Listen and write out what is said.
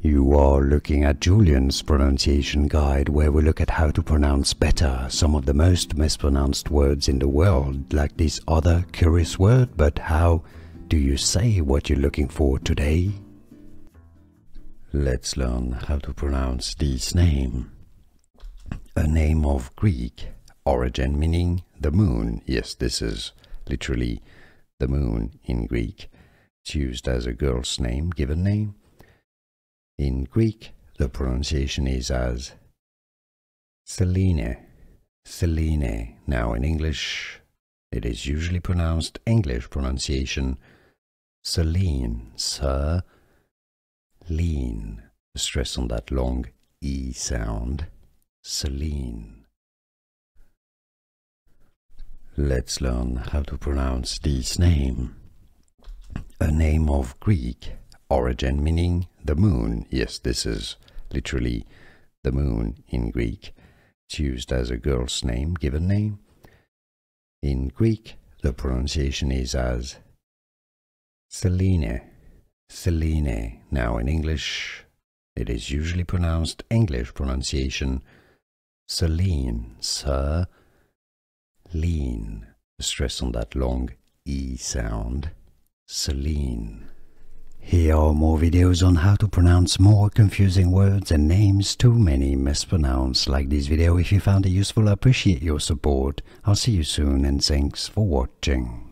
You are looking at Julian's pronunciation guide, where we look at how to pronounce better some of the most mispronounced words in the world, like this other curious word. But how do you say what you're looking for today? Let's learn how to pronounce this name. A name of Greek origin, meaning the moon. Yes, this is literally the moon in Greek. It's used as a girl's name, given name. In Greek, the pronunciation is as Selene, Selene. Now in English, it is usually pronounced English pronunciation Selene, Sir, lean. Stress on that long E sound, Selene. Let's learn how to pronounce this name. A name of Greek origin, meaning the moon. Yes, this is literally the moon in Greek. It's used as a girl's name, given name. In Greek, the pronunciation is as Selene, Selene. Now in English, it is usually pronounced English pronunciation Selene, Sir, lean. Stress on that long E sound, Selene. Here are more videos on how to pronounce more confusing words and names too many mispronounced. Like this video if you found it useful. I appreciate your support. I'll see you soon and thanks for watching.